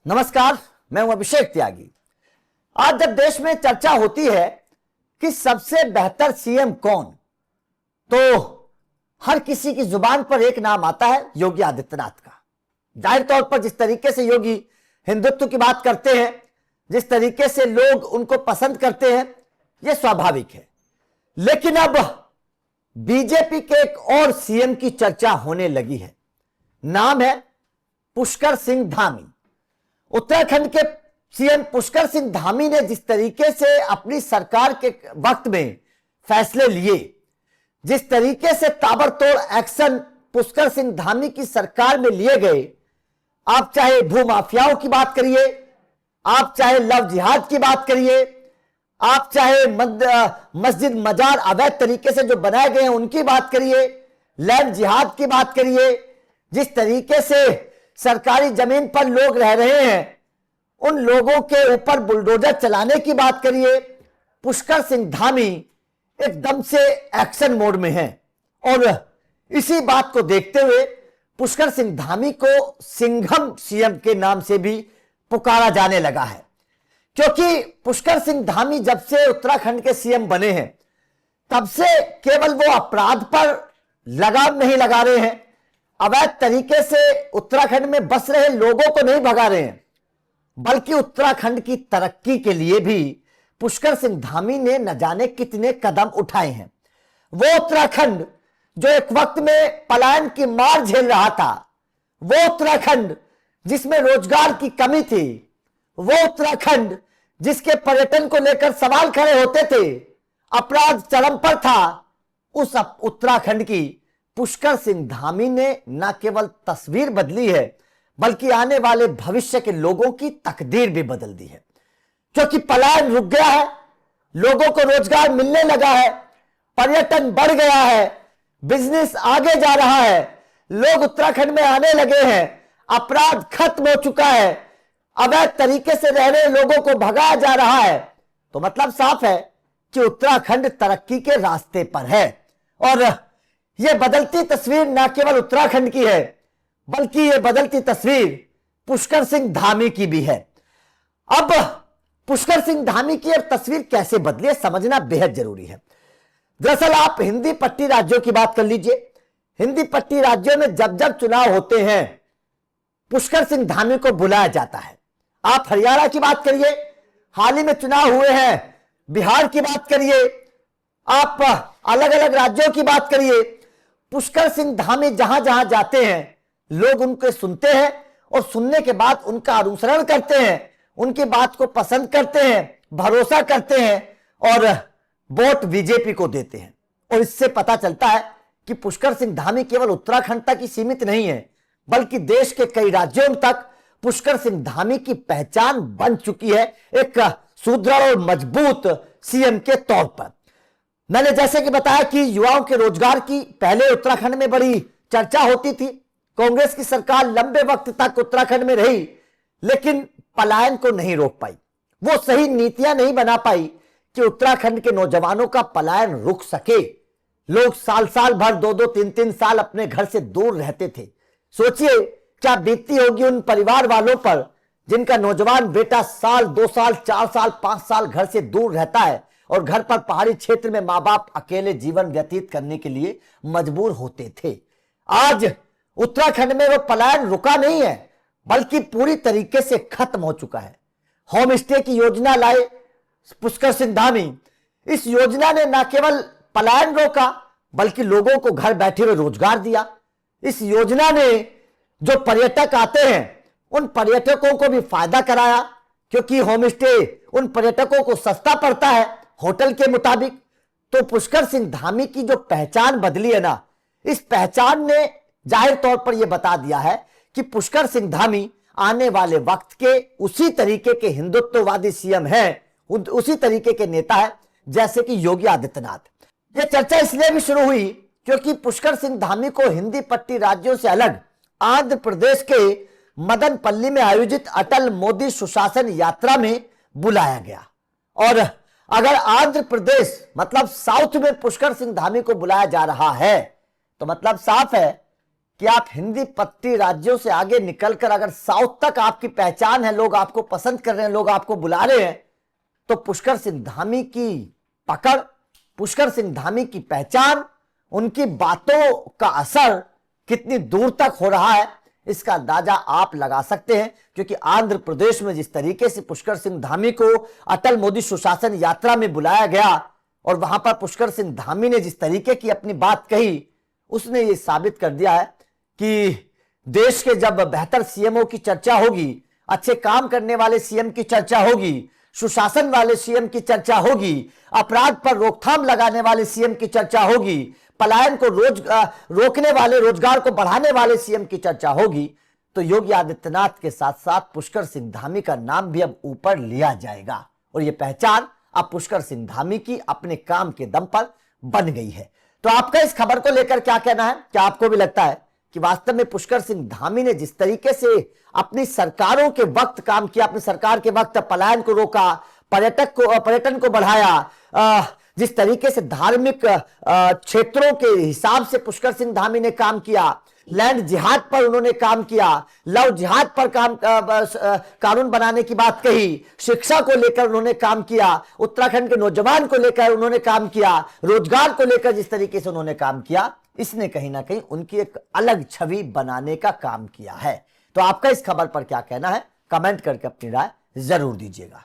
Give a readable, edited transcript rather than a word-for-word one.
नमस्कार, मैं हूं अभिषेक त्यागी। आज जब देश में चर्चा होती है कि सबसे बेहतर सीएम कौन, तो हर किसी की जुबान पर एक नाम आता है, योगी आदित्यनाथ का। जाहिर तौर पर जिस तरीके से योगी हिंदुत्व की बात करते हैं, जिस तरीके से लोग उनको पसंद करते हैं, यह स्वाभाविक है। लेकिन अब बीजेपी के एक और सीएम की चर्चा होने लगी है। नाम है पुष्कर सिंह धामी। उत्तराखंड के सीएम पुष्कर सिंह धामी ने जिस तरीके से अपनी सरकार के वक्त में फैसले लिए, जिस तरीके से ताबड़तोड़ एक्शन पुष्कर सिंह धामी की सरकार में लिए गए, आप चाहे भूमाफियाओं की बात करिए, आप चाहे लव जिहाद की बात करिए, आप चाहे मस्जिद मजार अवैध तरीके से जो बनाए गए हैं उनकी बात करिए, लैंड जिहाद की बात करिए, जिस तरीके से सरकारी जमीन पर लोग रह रहे हैं उन लोगों के ऊपर बुलडोजर चलाने की बात करिए, पुष्कर सिंह धामी एकदम से एक्शन मोड में हैं। और इसी बात को देखते हुए पुष्कर सिंह धामी को सिंघम सीएम के नाम से भी पुकारा जाने लगा है, क्योंकि पुष्कर सिंह धामी जब से उत्तराखंड के सीएम बने हैं तब से केवल वो अपराध पर लगाम नहीं लगा रहे हैं, अवैध तरीके से उत्तराखंड में बस रहे लोगों को नहीं भगा रहे हैं, बल्कि उत्तराखंड की तरक्की के लिए भी पुष्कर सिंह धामी ने न जाने कितने कदम उठाए हैं। वो उत्तराखंड जो एक वक्त में पलायन की मार झेल रहा था, वो उत्तराखंड जिसमें रोजगार की कमी थी, वो उत्तराखंड जिसके पर्यटन को लेकर सवाल खड़े होते थे, अपराध चरम पर था, उस उत्तराखंड की पुष्कर सिंह धामी ने न केवल तस्वीर बदली है बल्कि आने वाले भविष्य के लोगों की तकदीर भी बदल दी है। क्योंकि पलायन रुक गया है, लोगों को रोजगार मिलने लगा है, पर्यटन बढ़ गया है, बिजनेस आगे जा रहा है, लोग उत्तराखंड में आने लगे हैं, अपराध खत्म हो चुका है, अवैध तरीके से रह रहे लोगों को भगाया जा रहा है। तो मतलब साफ है कि उत्तराखंड तरक्की के रास्ते पर है। और यह बदलती तस्वीर न केवल उत्तराखंड की है बल्कि यह बदलती तस्वीर पुष्कर सिंह धामी की भी है। अब पुष्कर सिंह धामी की अब तस्वीर कैसे बदली है समझना बेहद जरूरी है। दरअसल आप हिंदी पट्टी राज्यों की बात कर लीजिए, हिंदी पट्टी राज्यों में जब जब चुनाव होते हैं पुष्कर सिंह धामी को बुलाया जाता है। आप हरियाणा की बात करिए, हाल ही में चुनाव हुए हैं, बिहार की बात करिए, आप अलग अलग राज्यों की बात करिए, पुष्कर सिंह धामी जहां जहां जाते हैं लोग उनको सुनते हैं और सुनने के बाद उनका अनुसरण करते हैं, उनकी बात को पसंद करते हैं, भरोसा करते हैं और वोट बीजेपी को देते हैं। और इससे पता चलता है कि पुष्कर सिंह धामी केवल उत्तराखंड तक ही सीमित नहीं है बल्कि देश के कई राज्यों तक पुष्कर सिंह धामी की पहचान बन चुकी है एक सुदृढ़ और मजबूत सीएम के तौर पर। मैंने जैसे कि बताया कि युवाओं के रोजगार की पहले उत्तराखंड में बड़ी चर्चा होती थी। कांग्रेस की सरकार लंबे वक्त तक उत्तराखंड में रही लेकिन पलायन को नहीं रोक पाई, वो सही नीतियां नहीं बना पाई कि उत्तराखंड के नौजवानों का पलायन रुक सके। लोग साल साल भर 2-2, 3-3 साल अपने घर से दूर रहते थे। सोचिए क्या बीतती होगी उन परिवार वालों पर जिनका नौजवान बेटा साल, 2 साल, 4 साल, 5 साल घर से दूर रहता है और घर पर पहाड़ी क्षेत्र में मां बाप अकेले जीवन व्यतीत करने के लिए मजबूर होते थे। आज उत्तराखंड में वो पलायन रुका नहीं है बल्कि पूरी तरीके से खत्म हो चुका है। होम स्टे की योजना लाए पुष्कर सिंह धामी। इस योजना ने न केवल पलायन रोका बल्कि लोगों को घर बैठे हुए रोजगार दिया। इस योजना ने जो पर्यटक आते हैं उन पर्यटकों को भी फायदा कराया, क्योंकि होम स्टे उन पर्यटकों को सस्ता पड़ता है होटल के मुताबिक। तो पुष्कर सिंह धामी की जो पहचान बदली है ना, इस पहचान ने जाहिर तौर पर यह बता दिया है कि पुष्कर सिंह धामी आने वाले वक्त के उसी तरीके के हिंदुत्ववादी सीएम हैं, उसी तरीके के नेता है जैसे कि योगी आदित्यनाथ। यह चर्चा इसलिए भी शुरू हुई क्योंकि पुष्कर सिंह धामी को हिंदी पट्टी राज्यों से अलग आंध्र प्रदेश के मदनपल्ली में आयोजित अटल मोदी सुशासन यात्रा में बुलाया गया। और अगर आंध्र प्रदेश मतलब साउथ में पुष्कर सिंह धामी को बुलाया जा रहा है तो मतलब साफ है कि आप हिंदी पट्टी राज्यों से आगे निकलकर अगर साउथ तक आपकी पहचान है, लोग आपको पसंद कर रहे हैं, लोग आपको बुला रहे हैं, तो पुष्कर सिंह धामी की पकड़, पुष्कर सिंह धामी की पहचान, उनकी बातों का असर कितनी दूर तक हो रहा है, इसका अंदाजा आप लगा सकते हैं। क्योंकि आंध्र प्रदेश में जिस तरीके से पुष्कर सिंह धामी को अटल मोदी सुशासन यात्रा में बुलाया गया और वहां पर पुष्कर सिंह धामी ने जिस तरीके की अपनी बात कही, उसने ये साबित कर दिया है कि देश के जब बेहतर सीएमओ की चर्चा होगी, अच्छे काम करने वाले सीएम की चर्चा होगी, सुशासन वाले सीएम की चर्चा होगी, अपराध पर रोकथाम लगाने वाले सीएम की चर्चा होगी, पलायन को रोकने वाले, रोजगार को बढ़ाने वाले सीएम की चर्चा होगी, तो योगी आदित्यनाथ के साथ साथ पुष्कर सिंह धामी का नाम भी अब ऊपर लिया जाएगा। और यह पहचान अब पुष्कर सिंह धामी की अपने काम के दम पर बन गई है। तो आपका इस खबर को लेकर क्या कहना है? क्या आपको भी लगता है कि वास्तव में पुष्कर सिंह धामी ने जिस तरीके से अपनी सरकारों के वक्त काम किया, अपनी सरकार के वक्त पलायन को रोका, पर्यटन को बढ़ाया, जिस तरीके से धार्मिक क्षेत्रों के हिसाब से पुष्कर सिंह धामी ने काम किया, लैंड जिहाद पर उन्होंने काम किया, लव जिहाद पर कानून बनाने की बात कही, शिक्षा को लेकर उन्होंने काम किया, उत्तराखंड के नौजवान को लेकर उन्होंने काम किया, रोजगार को लेकर जिस तरीके से उन्होंने काम किया, इसने कहीं ना कहीं उनकी एक अलग छवि बनाने का काम किया है। तो आपका इस खबर पर क्या कहना है? कमेंट करके अपनी राय जरूर दीजिएगा।